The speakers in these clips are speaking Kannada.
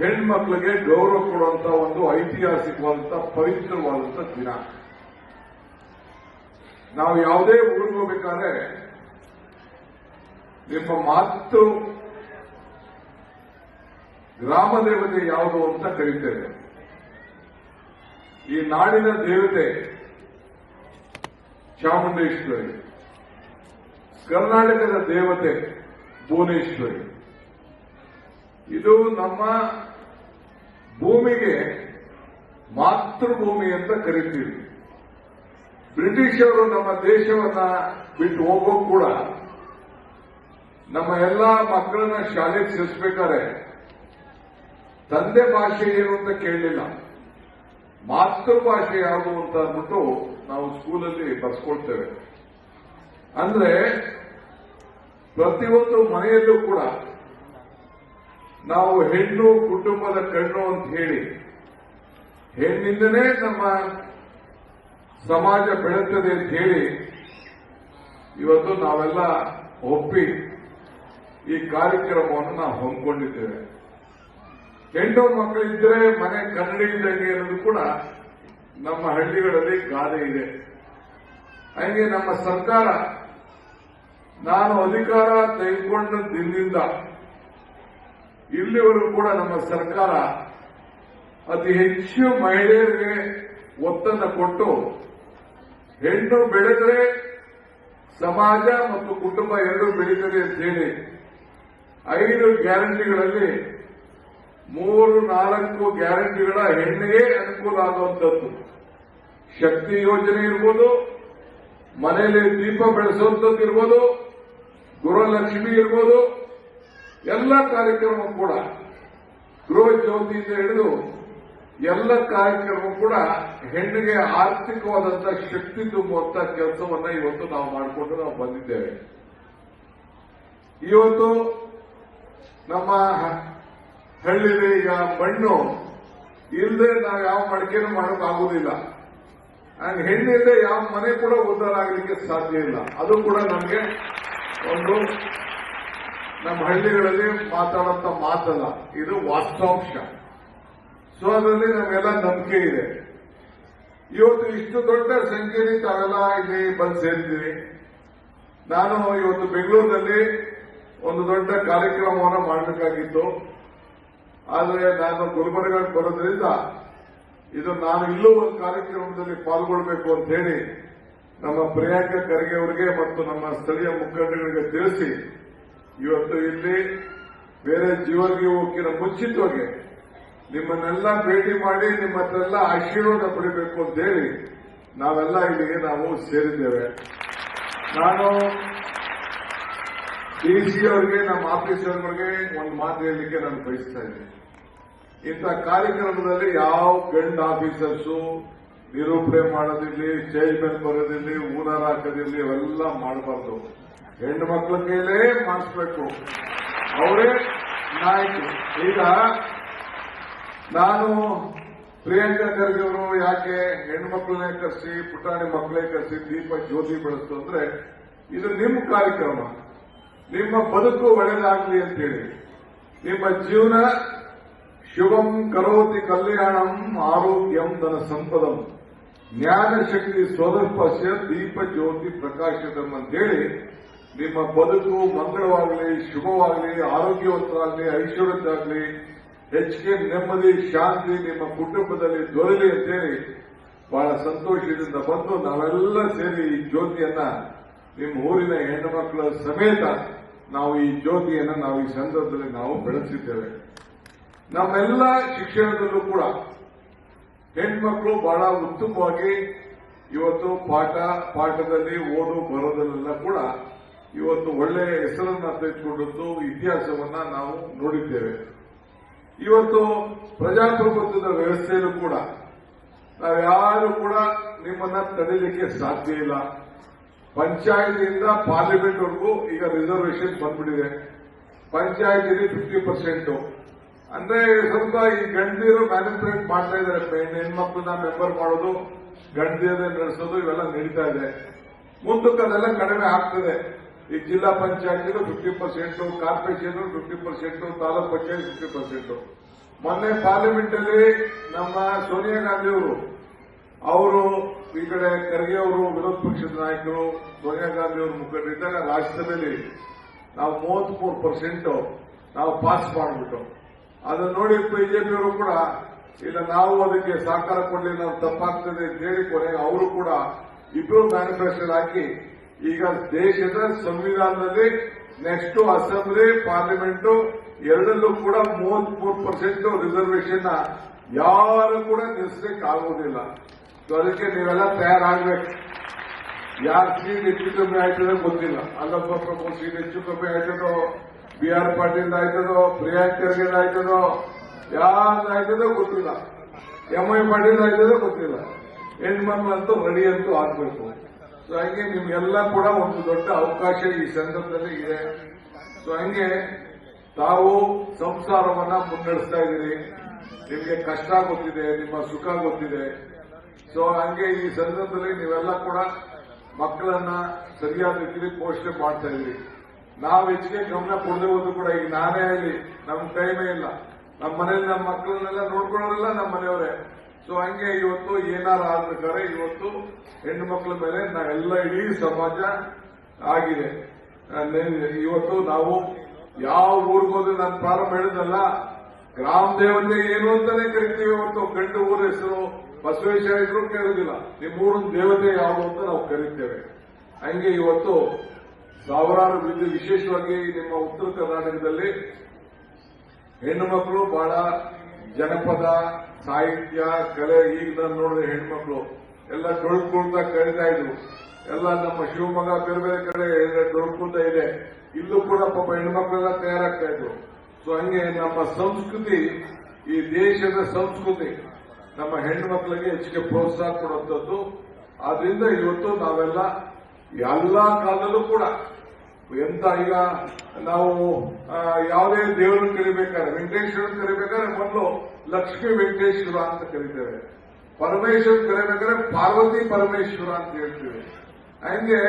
ಹೆಣ್ಮಕ್ಳಿಗೆ ಗೌರವ ಕೊಡುವಂತ ಒಂದು ಐತಿಹಾಸಿಕವಾದಂತ ಪವಿತ್ರವಾದಂತ ದಿನ. ನಾವು ಯಾವುದೇ ಊರಿಗೆ ಹೋಗ್ಬೇಕಾದ್ರೆ ನಿಮ್ಮ ಮಾತು ಗ್ರಾಮ ದೇವತೆ ಯಾವುದು ಅಂತ ಕರೀತೇವೆ. ಈ ನಾಡಿನ ದೇವತೆ ಚಾಮುಂಡೇಶ್ವರಿ, ಕರ್ನಾಟಕದ ದೇವತೆ ಭುವನೇಶ್ವರಿ. ಇದು ನಮ್ಮ ಭೂಮಿಗೆ ಮಾತೃಭೂಮಿ ಅಂತ ಕರಿತೀವಿ. ಬ್ರಿಟಿಷರು ನಮ್ಮ ದೇಶವನ್ನ ಬಿಟ್ಟು ಹೋಗೋ ಕೂಡ ನಮ್ಮ ಎಲ್ಲಾ ಮಕ್ಕಳನ್ನ ಶಾಲೆಗೆ ಸೇರಿಸಬೇಕಾದ್ರೆ ತಂದೆ ಭಾಷೆ ಏನು ಅಂತ ಕೇಳಲಿಲ್ಲ, ಮಾತೃಭಾಷೆ ಯಾವುದು ಅಂತ ಅಂದ್ಬಿಟ್ಟು ನಾವು ಸ್ಕೂಲಲ್ಲಿ ಬರ್ಸ್ಕೊಳ್ತೇವೆ. ಅಂದ್ರೆ ಪ್ರತಿಯೊಂದು ಮನೆಯಲ್ಲೂ ಕೂಡ ನಾವು ಹೆಣ್ಣು ಕುಟುಂಬದ ಕಣ್ಣು ಅಂತ ಹೇಳಿ, ಹೆಣ್ಣಿಂದನೇ ನಮ್ಮ ಸಮಾಜ ಬೆಳೆಯುತ್ತದೆ ಅಂತ ಹೇಳಿ ಇವತ್ತು ನಾವೆಲ್ಲ ಒಪ್ಪಿ ಈ ಕಾರ್ಯಕ್ರಮವನ್ನು ನಾವು ಹಮ್ಮಿಕೊಂಡಿದ್ದೇವೆ. ಹೆಣ್ಣು ಮಕ್ಕಳಿದ್ರೆ ಮನೆ ಕನ್ನಡಿ ಇದ್ದಂಗೆ ಅನ್ನೋದು ಕೂಡ ನಮ್ಮ ಹಳ್ಳಿಗಳಲ್ಲಿ ಗಾದೆ ಇದೆ. ಹಾಗೆ ನಮ್ಮ ಸರ್ಕಾರ ನಾನು ಅಧಿಕಾರ ತೆಗೆದುಕೊಂಡ ದಿನದಿಂದ ಇಲ್ಲಿವರೆಗೂ ಕೂಡ ನಮ್ಮ ಸರ್ಕಾರ ಅತಿ ಹೆಚ್ಚು ಮಹಿಳೆಯರಿಗೆ ಒತ್ತನ್ನು ಕೊಟ್ಟು ಹೆಣ್ಣು ಬೆಳೆದರೆ ಸಮಾಜ ಮತ್ತು ಕುಟುಂಬ ಎರಡೂ ಬೆಳೀತದೆ ಅಂತ ಹೇಳಿ 5 ಗ್ಯಾರಂಟಿಗಳಲ್ಲಿ 3-4 ಗ್ಯಾರಂಟಿಗಳ ಹೆಣ್ಣಿಗೆ ಅನುಕೂಲ ಆಗುವಂಥದ್ದು. ಶಕ್ತಿ ಯೋಜನೆ ಇರ್ಬೋದು, ಮನೆಯಲ್ಲಿ ದೀಪ ಬೆಳೆಸುವಂಥದ್ದು ಇರ್ಬೋದು, ಗೃಹಲಕ್ಷ್ಮಿ ಇರ್ಬೋದು, ಎಲ್ಲ ಕಾರ್ಯಕ್ರಮ ಕೂಡ ಗೃಹ ಜ್ಯೋತಿಯಿಂದ ಹಿಡಿದು ಎಲ್ಲ ಕಾರ್ಯಕ್ರಮ ಕೂಡ ಹೆಣ್ಣಿಗೆ ಆರ್ಥಿಕವಾದಂತಹ ಶಕ್ತಿ ತುಂಬುವಂತ ಕೆಲಸವನ್ನ ಇವತ್ತು ನಾವು ಮಾಡಿಕೊಂಡು ನಾವು ಬಂದಿದ್ದೇವೆ. ಇವತ್ತು ನಮ್ಮ ಹಳ್ಳಿಲಿ ಈಗ ಮಣ್ಣು ಇಲ್ಲದೆ ನಾವು ಯಾವ ಮಡಿಕೆನೂ ಮಾಡೋಕ್ಕಾಗುವುದಿಲ್ಲ. ಹಂಗೆ ಹೆಣ್ಣಿಲ್ಲದೆ ಯಾವ ಮನೆ ಕೂಡ ಉದ್ಧಾರ ಆಗಲಿಕ್ಕೆ ಸಾಧ್ಯ ಇಲ್ಲ. ಅದು ಕೂಡ ನಮಗೆ ಒಂದು ನಮ್ಮ ಹಳ್ಳಿಗಳಲ್ಲಿ ಮಾತಾಡುವಂತ ಮಾತಲ್ಲ, ಇದು ವಾಸ್ತವಾಂಶ. ಸೊ ಅದರಲ್ಲಿ ನಮಗೆಲ್ಲ ನಂಬಿಕೆ ಇದೆ. ಇವತ್ತು ಇಷ್ಟು ದೊಡ್ಡ ಸಂಖ್ಯೆಯಲ್ಲಿ ತಾವೆಲ್ಲ ಇಲ್ಲಿ ಬಂದು ಸೇರಿದ್ದೀವಿ. ನಾನು ಇವತ್ತು ಬೆಂಗಳೂರಿನಲ್ಲಿ ಒಂದು ದೊಡ್ಡ ಕಾರ್ಯಕ್ರಮವನ್ನು ಮಾಡಬೇಕಾಗಿತ್ತು, ಆದರೆ ನಾನು ಗುಲ್ಬರ್ಗಕ್ಕೆ ಬರೋದ್ರಿಂದ ಇದು ನಾನು ಇಲ್ಲೂ ಒಂದು ಕಾರ್ಯಕ್ರಮದಲ್ಲಿ ಪಾಲ್ಗೊಳ್ಬೇಕು ಅಂತ ಹೇಳಿ ನಮ್ಮ ಪ್ರಿಯಾಂಕ ಖರ್ಗೆ ಅವರಿಗೆ ಮತ್ತು ನಮ್ಮ ಸ್ಥಳೀಯ ಮುಖಂಡಗಳಿಗೆ ತಿಳಿಸಿ ಇವತ್ತು ಇಲ್ಲಿ ಬೇರೆ ಜೀವನಿಗೆ ಹೋಗಿನ ಮುಂಚಿತವಾಗಿ ನಿಮ್ಮನ್ನೆಲ್ಲ ಭೇಟಿ ಮಾಡಿ ನಿಮ್ಮ ಹತ್ರ ಎಲ್ಲ ಆಶೀರ್ವಾದ ಪಡಿಬೇಕು ಅಂತ ಹೇಳಿ ನಾವೆಲ್ಲ ಇಲ್ಲಿಗೆ ನಾವು ಸೇರಿದ್ದೇವೆ. ನಾನು ಡಿಸಿ ಅವರಿಗೆ, ನಮ್ಮ ಆಫೀಸರ್ಗಳಿಗೆ ಒಂದು ಮಾತು ಹೇಳಲಿಕ್ಕೆ ನಾನು ಬಯಸ್ತಾ ಇದ್ದೀನಿ. ಇಂಥ ಕಾರ್ಯಕ್ರಮದಲ್ಲಿ ಯಾವ ಗಂಡು ಆಫೀಸರ್ಸು ನಿರೂಪಣೆ ಮಾಡೋದಿರಲಿ, ಸ್ಟೇಜ್ ಮೇಲೆ ಬರೋದಿರಲಿ, ಊರಾರ ಹಾಕೋದಿರಲಿ, ಅವೆಲ್ಲ ಮಾಡಬಾರ್ದು. ಹೆಣ್ಣು ಮಕ್ಕಳ ಕೈಲೇ ಮಾಡಿಸ್ಬೇಕು, ಅವರೇ ನಾಯಕರು. ಈಗ ನಾನು ಪ್ರಿಯಾಂಕಾ ಖರ್ಗೆ ಅವರು ಯಾಕೆ ಹೆಣ್ಮಕ್ಳನ್ನೇ ಕರೆಸಿ, ಪುಟಾಣಿ ಮಕ್ಕಳೇ ಕರೆಸಿ ದೀಪ ಜ್ಯೋತಿ ಬೆಳೆಸ್ತು ಅಂದ್ರೆ, ಇದು ನಿಮ್ಮ ಕಾರ್ಯಕ್ರಮ, ನಿಮ್ಮ ಬದುಕು ಒಳ್ಳೆಯದಾಗಲಿ ಅಂತೇಳಿ, ನಿಮ್ಮ ಜೀವನ ಶುಭಂ ಕರೋತಿ ಕಲ್ಯಾಣಂ ಆರೋಗ್ಯಂ ಧನ ಸಂಪದಂ ಜ್ಞಾನ ಶಕ್ತಿ ಸ್ವದರ್ಪಸ್ಯ ದೀಪ ಜ್ಯೋತಿ ಪ್ರಕಾಶದಂ ಅಂತೇಳಿ ನಿಮ್ಮ ಬದುಕು ಮಂಗಳವಾಗಲಿ, ಶುಭವಾಗಲಿ, ಆರೋಗ್ಯವಂತರಾಗಲಿ, ಐಶ್ವರ್ಯದ್ದಾಗಲಿ, ಹೆಚ್ಚಿಗೆ ನೆಮ್ಮದಿ ಶಾಂತಿ ನಿಮ್ಮ ಕುಟುಂಬದಲ್ಲಿ ದೊರೆಯಲಿ ಅಂತೇಳಿ ಬಹಳ ಸಂತೋಷದಿಂದ ಬಂದು ನಾವೆಲ್ಲ ಸೇರಿ ಈ ಜ್ಯೋತಿಯನ್ನ ನಿಮ್ಮ ಊರಿನ ಹೆಣ್ಣು ಮಕ್ಕಳ ಸಮೇತ ನಾವು ಈ ಜ್ಯೋತಿಯನ್ನ ನಾವು ಈ ಸಂದರ್ಭದಲ್ಲಿ ನಾವು ಬೆಳೆಸಿದ್ದೇವೆ. ನಮ್ಮೆಲ್ಲ ಶಿಕ್ಷಣದಲ್ಲೂ ಕೂಡ ಹೆಣ್ಮಕ್ಳು ಬಹಳ ಉತ್ತಮವಾಗಿ ಇವತ್ತು ಪಾಠದಲ್ಲಿ ಓದು ಬರೋದಲ್ಲೆಲ್ಲ ಕೂಡ ಇವತ್ತು ಒಳ್ಳೆಯ ಹೆಸರನ್ನ ತೆಗೆದುಕೊಂಡದ್ದು ಇತಿಹಾಸವನ್ನ ನಾವು ನೋಡಿದ್ದೇವೆ. ಇವತ್ತು ಪ್ರಜಾಪ್ರಭುತ್ವದ ವ್ಯವಸ್ಥೆಯಲ್ಲೂ ಕೂಡ ನಾವ್ಯಾರು ಕೂಡ ನಿಮ್ಮನ್ನ ತಡೆಯಲಿಕ್ಕೆ ಸಾಧ್ಯ ಇಲ್ಲ. ಪಂಚಾಯತಿಯಿಂದ ಪಾರ್ಲಿಮೆಂಟ್ವರೆಗೂ ಈಗ ರಿಸರ್ವೇಷನ್ ಬಂದ್ಬಿಟ್ಟಿದೆ. ಪಂಚಾಯತಿಲಿ 50%. ಅಂದ್ರೆ ಸ್ವಲ್ಪ ಈ ಗಂಡೀರು ಮ್ಯಾನಿಪುಲೇಟ್ ಮಾಡ್ತಾ ಇದ್ದಾರೆ. ಹೆಣ್ಮಕ್ಳನ್ನ ಮೆಂಬರ್ ಮಾಡೋದು, ಗಂಡೀರೇ ನಡೆಸೋದು ಇವೆಲ್ಲ ನಡೀತಾ ಇದೆ. ಮುಂದಕ್ಕೆ ಅದೆಲ್ಲ ಕಡಿಮೆ ಆಗ್ತದೆ. ಈ ಜಿಲ್ಲಾ ಪಂಚಾಯತ್ 50%, ಕಾರ್ಪೊರೇಷನ್ 50%, ತಾಲೂಕ್ ಪಂಚಾಯತ್ 50%. ಮೊನ್ನೆ ಪಾರ್ಲಿಮೆಂಟ್ ಅಲ್ಲಿ ನಮ್ಮ ಸೋನಿಯಾ ಗಾಂಧಿ ಅವರು ಈ ಕಡೆ ಖರ್ಗೆ ಅವರು ವಿರೋಧ ಪಕ್ಷದ ನಾಯಕರು, ಸೋನಿಯಾ ಗಾಂಧಿ ಅವರು ಮುಖಂಡರಿದ್ದಾಗ ರಾಜ್ಯಸಭೆಯಲ್ಲಿ ನಾವು 33% ನಾವು ಪಾಸ್ ಮಾಡಿಬಿಟ್ಟು ಅದನ್ನು ನೋಡಿ ಬಿಜೆಪಿಯವರು ಕೂಡ ಇಲ್ಲ ನಾವು ಅದಕ್ಕೆ ಸಹಕಾರ ಕೊಡಲಿ, ನಾವು ತಪ್ಪಾಗ್ತದೆ ಅಂತ ಹೇಳಿ ಕೊನೆಗೆ ಅವರು ಕೂಡ ಇಬ್ಬರು ಮ್ಯಾನಿಫೆಸ್ಟೋ ಹಾಕಿ ಈಗ ದೇಶದ ಸಂವಿಧಾನದಲ್ಲಿ ನೆಕ್ಸ್ಟ್ ಅಸೆಂಬ್ಲಿ ಪಾರ್ಲಿಮೆಂಟ್ ಎರಡಲ್ಲೂ ಕೂಡ 33% ರಿಸರ್ವೇಶನ್ ಯಾರು ಕೂಡ ನಿಲ್ಲಿಸಲಿಕ್ಕೆ ಆಗುವುದಿಲ್ಲ. ಸೊ ಅದಕ್ಕೆ ನೀವೆಲ್ಲ ತಯಾರಾಗಬೇಕು. ಯಾರು ಸೀಟ್ ಹೆಚ್ಚು ಕಮ್ಮಿ ಆಯ್ತದೋ ಗೊತ್ತಿಲ್ಲ. ಅಲ್ಲೊಬ್ಬ ಸೀಟ್ ಹೆಚ್ಚು ಕಮ್ಮಿ ಆಯ್ತದೋ, BR ಪಾಟೀಲ್ ಆಯ್ತದೋ, ಪ್ರಿಯಾಂಕ್ ಖರ್ಗೆ ಆಯ್ತದೋ, ಯಾರ್ದಾಯ್ತದೋ ಗೊತ್ತಿಲ್ಲ, MI ಪಾಟೀಲ್ ಆಯ್ತದೋ ಗೊತ್ತಿಲ್ಲ. ಹೆಣ್ಮಕ್ಳಂತೂ ರೆಡಿ ಅಂತೂ ಆಗ್ಬೇಕು. ಸೊ ಹಂಗೆ ನಿಮ್ಗೆಲ್ಲ ಕೂಡ ಒಂದು ದೊಡ್ಡ ಅವಕಾಶ ಈ ಸಂದರ್ಭದಲ್ಲಿ ಇದೆ. ಸೊ ಹಂಗೆ ತಾವು ಸಂಸಾರವನ್ನ ಮುನ್ನಡೆಸ್ತಾ ಇದ್ದೀರಿ. ನಿಮ್ಗೆ ಕಷ್ಟ ಗೊತ್ತಿದೆ, ನಿಮ್ಮ ಸುಖ ಗೊತ್ತಿದೆ. ಸೊ ಹಂಗೆ ಈ ಸಂದರ್ಭದಲ್ಲಿ ನೀವೆಲ್ಲ ಕೂಡ ಮಕ್ಕಳನ್ನ ಸರಿಯಾದ ರೀತಿಯಲ್ಲಿ ಪೋಷಣೆ ಮಾಡ್ತಾ ಇದ್ರಿ. ನಾವು ಹೆಚ್ಚಿಗೆ ಗಮನ ಕೊಡದೆ ಹೋದ್ರು ಕೂಡ ಈಗ ನಾನೇ ಹೇಳಿ ನಮ್ ಟೈಮೇ ಇಲ್ಲ. ನಮ್ಮ ಮನೇಲಿ ನಮ್ಮ ಮಕ್ಕಳನ್ನೆಲ್ಲ ನೋಡ್ಕೊಳ್ಳೋರೆಲ್ಲ ನಮ್ಮ ಮನೆಯವರೇ. ಸೊ ಹಂಗೆ ಇವತ್ತು ಏನಾರು ಆಗ್ಬೇಕಾದ್ರೆ ಇವತ್ತು ಹೆಣ್ಣು ಮಕ್ಕಳ ಮೇಲೆ ನಾವೆಲ್ಲ ಇಡೀ ಸಮಾಜ ಆಗಿದೆ. ಇವತ್ತು ನಾವು ಯಾವ ಊರಿಗೋದ್ರೆ ನಾನು ಪ್ರಾರಂಭ ಹೇಳಿದಲ್ಲ, ಗ್ರಾಮ ದೇವತೆ ಏನು ಅಂತಾನೆ ಕರಿತೀವಿ. ಇವತ್ತು ಗಂಡು ಊರ ಹೆಸರು ಬಸವೇಶ್ವರ ಇದ್ರು ಕೇಳುದಿಲ್ಲ, ನಿಮ್ಮೂರಿನ ದೇವತೆ ಯಾವುದು ಅಂತ ನಾವು ಕರೀತೇವೆ. ಹಂಗೆ ಇವತ್ತು ಸಾವಿರಾರು ವಿಶೇಷವಾಗಿ ನಿಮ್ಮ ಉತ್ತರ ಕರ್ನಾಟಕದಲ್ಲಿ ಹೆಣ್ಣು ಮಕ್ಕಳು ಬಹಳ ಜನಪದ ಸಾಹಿತ್ಯ ಕಲೆ, ಈಗ ನಾನು ನೋಡಿದ್ರೆ ಹೆಣ್ಮಕ್ಳು ಎಲ್ಲ ಡೊಳ್ಕೊಳ್ತಾ ಕರೀತಾ ಇದ್ರು. ಎಲ್ಲ ನಮ್ಮ ಶಿವಮೊಗ್ಗ ಬೇರೆ ಬೇರೆ ಕಡೆ ಡೊಳ್ಕೊಳ್ತಾ ಇದೆ. ಇಲ್ಲೂ ಕೂಡ ಪಾಪ ಹೆಣ್ಮಕ್ಳೆಲ್ಲ ತಯಾರಾಗ್ತಾ ಇದ್ರು. ಸೊ ಹಂಗೆ ನಮ್ಮ ಸಂಸ್ಕೃತಿ, ಈ ದೇಶದ ಸಂಸ್ಕೃತಿ ನಮ್ಮ ಹೆಣ್ಣು ಮಕ್ಕಳಿಗೆ ಹೆಚ್ಚಿಗೆ ಪ್ರೋತ್ಸಾಹ ಕೊಡುವಂಥದ್ದು. ಆದ್ರಿಂದ ಇವತ್ತು ನಾವೆಲ್ಲ ಎಲ್ಲಾ ಕಾಲದಲ್ಲೂ ಕೂಡ ಎಂತ ಈಗ ನಾವು ಯಾವುದೇ ದೇವರನ್ನು ಕರಿಬೇಕಾದ್ರೆ, ವೆಂಕಟೇಶ್ವರನ್ ಕರಿಬೇಕಾದ್ರೆ ಮೊದಲು ಲಕ್ಷ್ಮೀ ವೆಂಕಟೇಶ್ವರ ಅಂತ ಕರಿತೇವೆ. ಪರಮೇಶ್ವರನ್ ಕರಿಬೇಕಾದ್ರೆ ಪಾರ್ವತಿ ಪರಮೇಶ್ವರ ಅಂತ ಹೇಳ್ತೀವಿ. ಹಂಗೆ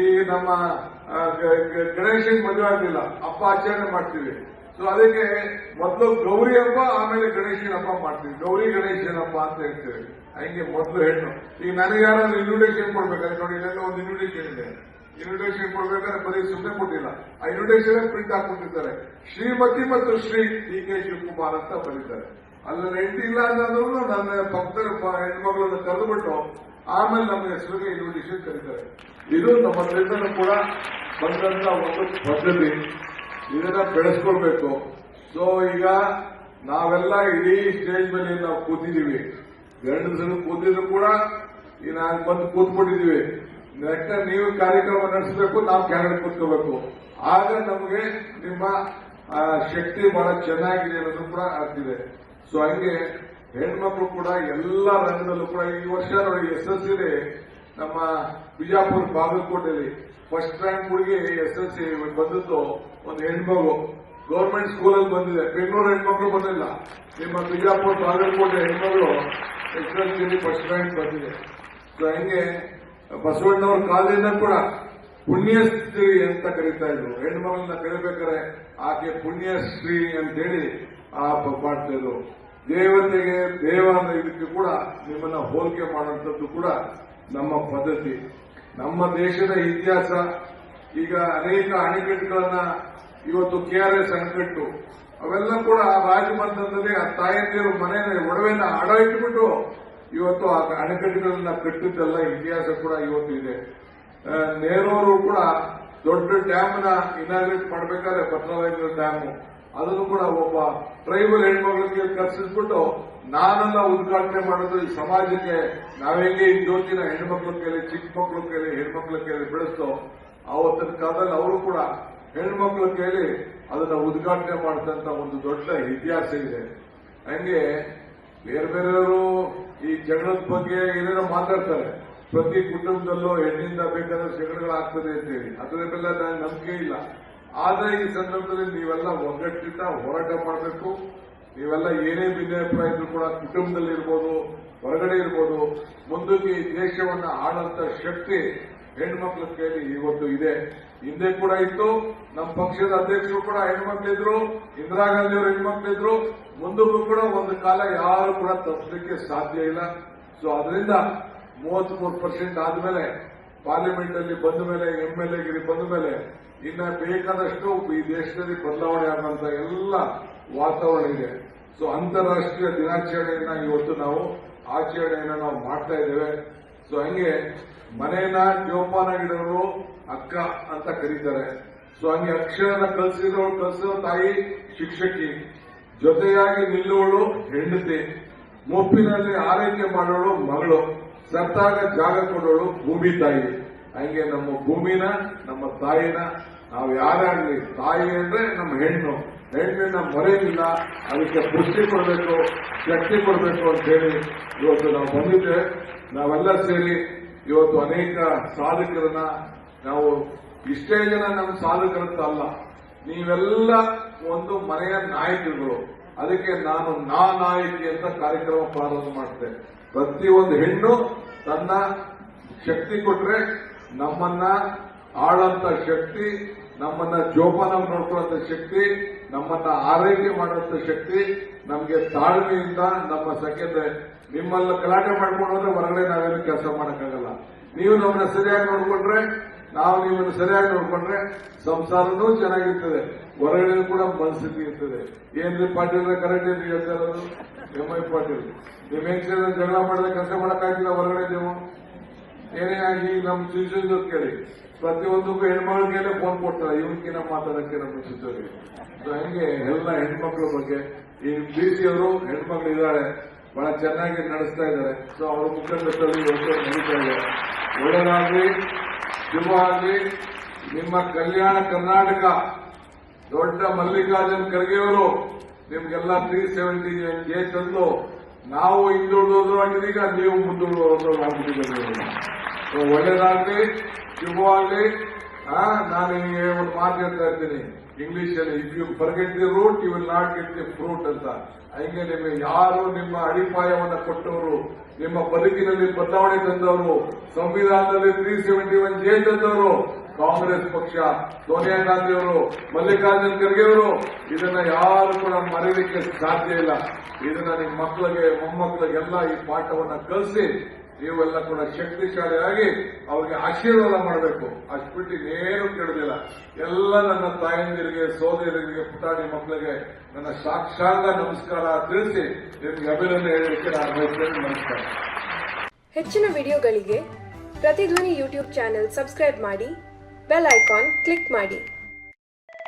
ಈ ನಮ್ಮ ಗಣೇಶನ್ ಮದುವೆ ಆಗಲಿಲ್ಲ, ಹಬ್ಬ ಆಚರಣೆ ಮಾಡ್ತೀವಿ. ಸೊ ಅದಕ್ಕೆ ಮೊದಲು ಗೌರಿ ಹಬ್ಬ, ಆಮೇಲೆ ಗಣೇಶನ ಹಬ್ಬ ಮಾಡ್ತೀವಿ. ಗೌರಿ ಗಣೇಶನ ಹಬ್ಬ ಅಂತ ಹೇಳ್ತೇವೆ. ಹಂಗೆ ಮೊದಲು ಹೆಣ್ಣು. ಈಗ ನನಗೆ ಯಾರಾದ್ರೂ ಇನ್ವಿಟೇಷನ್ ಕೊಡ್ಬೇಕಾದ್ರೆ ನೋಡಿ, ಇಲ್ಲೆಲ್ಲ ಒಂದು ಇನ್ವಿಟೇಷನ್ ಇದೆ. ಇನ್ವಿಟೇಷನ್ ಕೊಡ್ಬೇಕಾದ್ರೆ ಬರೀ ಸುಮ್ಮನೆ ಕೊಟ್ಟಿಲ್ಲ, ಆ ಇನ್ವಿಟೇಷನ್ ಪ್ರಿಂಟ್ ಹಾಕ್ಬಿಟ್ಟಿರ್ತಾರೆ. ಶ್ರೀಮತಿ ಮತ್ತು ಶ್ರೀ DK ಶಿವಕುಮಾರ್ ಅಂತ ಬರೀತಾರೆ. ಅಲ್ಲಿ ಹೆಂಡತಿ ಇಲ್ಲ ಅಂತಂದ್ರೂ ನನ್ನ ಭಕ್ತರ ಹೆಣ್ಮಗಳನ್ನು ಕರೆದುಬಿಟ್ಟು ಆಮೇಲೆ ನಮ್ಮ ಹೆಸರಿಗೆ ಇನ್ವಿಟೇಷನ್ ಕರೀತಾರೆ. ಇದು ನಮ್ಮದ್ರಿಂದ ಕೂಡ ಬಂದಂತ ಒಂದು ಪದ್ಧತಿ. ಇದನ್ನ ಬೆಳೆಸ್ಕೊಳ್ಬೇಕು. ಸೊ ಈಗ ನಾವೆಲ್ಲ ಇಡೀ ಸ್ಟೇಜ್ ಮೇಲೆ ನಾವು ಕೂತಿದ್ದೀವಿ. ಗಂಡಸರು ಕೂತಿದ್ರು ಕೂಡ ಈಗ ನಾನು ಬಂದು ಕೂತ್ಕೊಂಡಿದ್ದೀವಿ. ನೆಕ್ಸ್ಟ್ ನೀವು ಕಾರ್ಯಕ್ರಮ ನಡೆಸಬೇಕು, ನಾವು ಕೆಳಗಡೆ ಕೂತ್ಕೋಬೇಕು. ಆಗ ನಮಗೆ ನಿಮ್ಮ ಶಕ್ತಿ ಬಹಳ ಚೆನ್ನಾಗಿದೆ ಅನ್ನೋದು ಕೂಡ ಆಗ್ತಿದೆ. ಸೊ ಹಂಗೆ ಹೆಣ್ಮಕ್ಳು ಕೂಡ ಎಲ್ಲ ರಂಗದಲ್ಲೂ ಕೂಡ ಈ ವರ್ಷ ನೋಡಿ SSLC ನಮ್ಮ ಬಿಜಾಪುರ ಬಾಗಲಕೋಟೆಯಲ್ಲಿ ಫಸ್ಟ್ ರ್ಯಾಂಕ್ ಹುಡುಗಿ SSLC ಬಂದದ್ದು ಒಂದು ಹೆಣ್ಮಗು ಗೌರ್ಮೆಂಟ್ ಸ್ಕೂಲಲ್ಲಿ ಬಂದಿದೆ. ಬೆಂಗಳೂರು ಹೆಣ್ಮಕ್ಳು ಬಂದಿಲ್ಲ, ನಿಮ್ಮ ಬಿಜಾಪುರ ಬಾಗಲಕೋಟೆ ಹೆಣ್ಮಗಳು SSLC ಫಸ್ಟ್ ರ್ಯಾಂಕ್ ಬಂದಿದೆ. ಸೊ ಹಂಗೆ ಬಸವಣ್ಣವ್ರ ಕಾಲದಿಂದ ಕೂಡ ಪುಣ್ಯಶ್ರೀ ಅಂತ ಕರೀತಾ ಇದ್ರು. ಹೆಣ್ಮಗಳನ್ನ ಕರಿಬೇಕಾದ್ರೆ ಆಕೆ ಪುಣ್ಯಶ್ರೀ ಅಂತೇಳಿ ಮಾಡ್ತಾ ಇದ್ರು. ದೇವತೆಗೆ ದೇವ ಅನ್ನೋ ಇದಕ್ಕೆ ಕೂಡ ನಿಮ್ಮನ್ನ ಹೋಲಿಕೆ ಮಾಡುವಂಥದ್ದು ಕೂಡ ನಮ್ಮ ಪದ್ಧತಿ. ನಮ್ಮ ದೇಶದ ಇತಿಹಾಸ, ಈಗ ಅನೇಕ ಅಣೆಕಟ್ಟುಗಳನ್ನ ಇವತ್ತು KRS ಅಣೆಕಟ್ಟು ಅವೆಲ್ಲ ಕೂಡ ರಾಜಮಂದಿರದಲ್ಲಿ ಆ ತಾಯಂದಿರು ಮನೆ ಒಡವೆನ ಅಡ ಇಟ್ಬಿಟ್ಟು ಇವತ್ತು ಆ ಅಣೆಕಟ್ಟುಗಳನ್ನ ಕಟ್ಟಿದ್ದೆಲ್ಲ ಇತಿಹಾಸ ಕೂಡ ಇವತ್ತು ಇದೆ. ನೆಹರೂರು ಕೂಡ ದೊಡ್ಡ ಡ್ಯಾಮ್ನ ಇನಾಗ್ರೇಟ್ ಮಾಡಬೇಕಾದ್ರೆ ಭದ್ರಾವತಿ ಡ್ಯಾಮು, ಅದನ್ನು ಕೂಡ ಒಬ್ಬ ಟ್ರೈಬಲ್ ಹೆಣ್ಮಗಳಿಗೆ ಕರೆಸಿಸ್ಬಿಟ್ಟು ನಾನೆಲ್ಲ ಉದ್ಘಾಟನೆ ಮಾಡೋದು. ಈ ಸಮಾಜಕ್ಕೆ ನಾವೆಂಗೆ ಈ ಜ್ಯೋತಿನ ಹೆಣ್ಮಕ್ಳ ಕೈಲಿ, ಚಿಕ್ಕ ಮಕ್ಳ ಕೈಲಿ, ಹೆಣ್ಮಕ್ಳ ಕೈಲಿ ಬೆಳೆಸ್ತೋ, ಆವತ್ತಿನ ಕಾಲದಲ್ಲಿ ಅವರು ಕೂಡ ಹೆಣ್ಮಕ್ಳ ಕೈಲಿ ಅದನ್ನ ಉದ್ಘಾಟನೆ ಮಾಡಿದಂತ ಒಂದು ದೊಡ್ಡ ಇತಿಹಾಸ ಇದೆ. ಹಂಗೆ ಬೇರೆ ಬೇರೆಯವರು ಈ ಜಗಳದ ಬಗ್ಗೆ ಏನೇನೋ ಮಾತಾಡ್ತಾರೆ. ಪ್ರತಿ ಕುಟುಂಬದಲ್ಲೂ ಹೆಣ್ಣಿಂದ ಬೇಕಾದ್ರೆ ಜಗಳಗಳಾಗ್ತದೆ ಅಂತೇಳಿ ಅದರ ಮೇಲೆ ನನಗೆ ನಂಬಿಕೆ ಇಲ್ಲ. ಆದ್ರೆ ಈ ಸಂದರ್ಭದಲ್ಲಿ ನೀವೆಲ್ಲ ಒಗ್ಗಟ್ಟಿಂದ ಹೋರಾಟ ಮಾಡಬೇಕು. ನೀವೆಲ್ಲ ಏನೇ ಭಿನ್ನಾಭಿಪ್ರಾಯ ಇದ್ರೂ ಕೂಡ ಕುಟುಂಬದಲ್ಲಿ ಇರ್ಬೋದು, ಹೊರಗಡೆ ಇರ್ಬೋದು, ಮುಂದಕ್ಕೆ ಈ ದೇಶವನ್ನ ಆಳಂತ ಶಕ್ತಿ ಹೆಣ್ಮಕ್ಳ ಕೈಲಿ ಇವತ್ತು ಇದೆ. ಹಿಂದೆ ಕೂಡ ಇತ್ತು. ನಮ್ಮ ಪಕ್ಷದ ಅಧ್ಯಕ್ಷರು ಕೂಡ ಹೆಣ್ಮಕ್ಳಿದ್ರು, ಇಂದಿರಾ ಗಾಂಧಿ ಅವರು ಹೆಣ್ಮಕ್ಳಿದ್ರು, ಮುಂದಕ್ಕೂ ಕೂಡ ಒಂದು ಕಾಲ ಯಾರು ಕೂಡ ತಪ್ಪಿಸಲಿಕ್ಕೆ ಸಾಧ್ಯ ಇಲ್ಲ. ಸೊ ಅದರಿಂದ 33% ಆದ್ಮೇಲೆ ಪಾರ್ಲಿಮೆಂಟ್ ಅಲ್ಲಿ ಬಂದ ಮೇಲೆ MLA ಗಿರಿ ಬಂದ ಮೇಲೆ ಇನ್ನ ಬೇಕಾದಷ್ಟು ಈ ದೇಶದಲ್ಲಿ ಬದಲಾವಣೆ ಆಗುವಂತ ಎಲ್ಲ ವಾತಾವರಣ ಇದೆ. ಸೊ ಅಂತಾರಾಷ್ಟ್ರೀಯ ದಿನಾಚರಣೆಯನ್ನ ಇವತ್ತು ನಾವು ಆಚರಣೆಯನ್ನ ನಾವು ಮಾಡ್ತಾ ಇದ್ದೇವೆ. ಸೊ ಹಂಗೆ ಮನೆಯನ್ನ ಜೋಪಾನಾಗಿಡೋರು ಅಕ್ಕ ಅಂತ ಕರೀತಾರೆ. ಸೊ ಹಂಗೆ ಅಕ್ಷರನ ಕಲಿಸೋ ತಾಯಿ ಶಿಕ್ಷಕಿ, ಜೊತೆಯಾಗಿ ನಿಲ್ಲುವಳು ಹೆಂಡತಿ, ಮುಪ್ಪಿನಲ್ಲಿ ಆರೈಕೆ ಮಾಡೋಳು ಮಗಳು, ಸತ್ತಾಗ ಜಾಗ ಕೊಡೋಳು ಭೂಮಿ ತಾಯಿ. ಹಂಗೆ ನಮ್ಮ ಭೂಮಿನ, ನಮ್ಮ ತಾಯಿನ ನಾವು ಯಾರೇ ಆಗಲಿ, ತಾಯಿ ಅಂದ್ರೆ ನಮ್ಮ ಹೆಣ್ಣನ್ನ ಮರೆಯಿಲ್ಲ, ಅದಕ್ಕೆ ಪುಷ್ಟಿ ಕೊಡಬೇಕು, ಶಕ್ತಿ ಕೊಡಬೇಕು ಅಂತ ಹೇಳಿ ಇವತ್ತು ನಾವು ಬಂದಿದ್ದೇವೆ. ನಾವೆಲ್ಲ ಸೇರಿ ಇವತ್ತು ಅನೇಕ ಸಾಧಕರನ್ನ ನಾವು ಇಷ್ಟೇ ಜನ ನಮ್ಮ ಸಾಧಕರಂತ ಅಲ್ಲ, ನೀವೆಲ್ಲ ಒಂದು ಮನೆಯ ನಾಯಕರುಗಳು. ಅದಕ್ಕೆ ನಾನು ನಾಯಕಿ ಅಂತ ಕಾರ್ಯಕ್ರಮ ಪ್ರಾರಂಭ ಮಾಡ್ತೆ. ಪ್ರತಿಯೊಂದು ಹೆಣ್ಣು ತನ್ನ ಶಕ್ತಿ ಕೊಟ್ರೆ ನಮ್ಮನ್ನ ಆಳಂತ ಶಕ್ತಿ, ನಮ್ಮನ್ನ ಜೋಪಾನ ನೋಡ್ಕೊಳ್ಳುವಂತ ಶಕ್ತಿ, ನಮ್ಮನ್ನ ಆರೈಕೆ ಮಾಡುವಂತ ಶಕ್ತಿ ನಮಗೆ ತಾಳ್ಮೆಯಿಂದ ನಮ್ಮ ಸಖ್ಯತೆ. ನಿಮ್ಮಲ್ಲ ಗಲಾಟೆ ಮಾಡ್ಕೊಂಡು ಹೋದ್ರೆ ಹೊರಗಡೆ ನಾವೇನು ಕೆಲಸ ಮಾಡಕ್ಕಾಗಲ್ಲ. ನೀವು ನಮ್ಮನ್ನ ಸರಿಯಾಗಿ ನೋಡ್ಕೊಂಡ್ರೆ, ನಾವು ನಿಮ್ಮನ್ನು ಸರಿಯಾಗಿ ನೋಡ್ಕೊಂಡ್ರೆ ಸಂಸಾರನೂ ಚೆನ್ನಾಗಿರ್ತದೆ, ಹೊರಗಡೆ ಕೂಡ ಮನಸ್ಥಿತಿ ಇರ್ತದೆ. ಏನ್ರಿ ಪಾಟೀಲ್ ಕರೆಕ್ಟ್ ಏನ್ರಿ ಹೇಳ್ತಾ ಇರೋದು? MI ಪಾಟೀಲ್, ನೀವು ಹೆಂಗ್ ಜಗಳ ಮಾಡಿದ್ರೆ ಕೆಲಸ ಮಾಡಕ್ಕಾಗಿಲ್ಲ ಹೊರಗಡೆ. ನೀವು ಏನೇ ಆಗಿ ನಮ್ಮ ಶಿಶು ಕೇಳಿ, ಪ್ರತಿಯೊಂದಕ್ಕೂ ಹೆಣ್ಮಕ್ಳಿಗೆಲ್ಲ ಫೋನ್ ಕೊಡ್ತಾರೆ, ಇವನ್ಕಿನ ಮಾತಾಡಕ್ಕೆ ನಮ್ಮ ಶಿಶುರಿಗೆ. ಸೊ ಹಂಗೆ ಎಲ್ಲ ಹೆಣ್ಮಕ್ಳ ಬಗ್ಗೆ ಈ BC ಅವರು ಹೆಣ್ಮಕ್ಳು ಇದ್ದಾರೆ, ಬಹಳ ಚೆನ್ನಾಗಿ ನಡೆಸ್ತಾ ಇದ್ದಾರೆ. ಸೊ ಅವರ ಮುಖಂಡರಲ್ಲಿ ನಡೀತಾ ಇದೆ. ಒಳ್ಳೆಯದಾಗ್ಲಿ, ಶುಭವಾಗಲಿ. ನಿಮ್ಮ ಕಲ್ಯಾಣ ಕರ್ನಾಟಕ ದೊಡ್ಡ ಮಲ್ಲಿಕಾರ್ಜುನ್ ಖರ್ಗೆ ಅವರು ನಿಮ್ಗೆಲ್ಲ 370 ತಂದು ನಾವು ಹಿಂದುಳಿದೋದ್ರು ಆಗಿದೀಗ ನೀವು ಮುಂದುವರೆದೋದ್ರು ಆಗ್ಬಿಟ್ಟಿದ್ದೀವಿ. ಒಳ್ಳೆಯದಾಗ್ಲಿ, ಶುಭವಾಗಲಿ. ನಾನು ನಿಮಗೆ ಒಂದು ಮಾತು ಹೇಳ್ತಾ ಇರ್ತೀನಿ ಇಂಗ್ಲಿಷ್ ಅಲ್ಲಿ, if you forget the root you will not get the fruit ಅಂತ. ಹಂಗೆ ನಿಮಗೆ ಯಾರು ನಿಮ್ಮ ಅಡಿಪಾಯವನ್ನು ಕೊಟ್ಟವರು, ನಿಮ್ಮ ಬದುಕಿನಲ್ಲಿ ಬದಲಾವಣೆ ತಂದವರು, ಸಂವಿಧಾನದಲ್ಲಿ 371 ತಂದವರು ಕಾಂಗ್ರೆಸ್ ಪಕ್ಷ, ಸೋನಿಯಾ ಗಾಂಧಿ ಅವರು, ಮಲ್ಲಿಕಾರ್ಜುನ್ ಖರ್ಗೆ ಅವರು. ಇದನ್ನ ಯಾರು ಕೂಡ ಮರೆಯಲಿಕ್ಕೆ ಸಾಧ್ಯ ಇಲ್ಲ. ಇದನ್ನ ನಿಮ್ಮ ಮಕ್ಕಳಿಗೆ, ಮೊಮ್ಮಕ್ಕಳಿಗೆಲ್ಲ ಈ ಪಾಠವನ್ನ ಕಲಿಸಿ ನೀವೆಲ್ಲ ಕೂಡ ಶಕ್ತಿಶಾಲಿಯಾಗಿ ಅವ್ರಿಗೆ ಆಶೀರ್ವಾದ ಮಾಡಬೇಕು. ಅಷ್ಟು ಬಿಟ್ಟು ಇನ್ನೇನು ಕೇಳುದಿಲ್ಲ. ಎಲ್ಲ ನನ್ನ ತಾಯಂದಿರಿಗೆ, ಸೋದರಿಯರಿಗೆ, ಪುಟಾಣಿ ಮಕ್ಕಳಿಗೆ ನನ್ನ ಸಾಕ್ಷಾತ್ ನಮಸ್ಕಾರ ತಿಳಿಸಿ ನಿಮ್ಗೆ ಅಭಿನಂದನೆ ಹೇಳಲಿಕ್ಕೆ ನಾನು ಬಯಸ್ತೇನೆ. ನಮಸ್ಕಾರ. ಹೆಚ್ಚಿನ ವಿಡಿಯೋಗಳಿಗೆ ಪ್ರತಿಧ್ವನಿ ಯೂಟ್ಯೂಬ್ ಚಾನೆಲ್ ಸಬ್ಸ್ಕ್ರೈಬ್ ಮಾಡಿ, ಬೆಲ್ ಐಕಾನ್ ಕ್ಲಿಕ್ ಮಾಡಿ.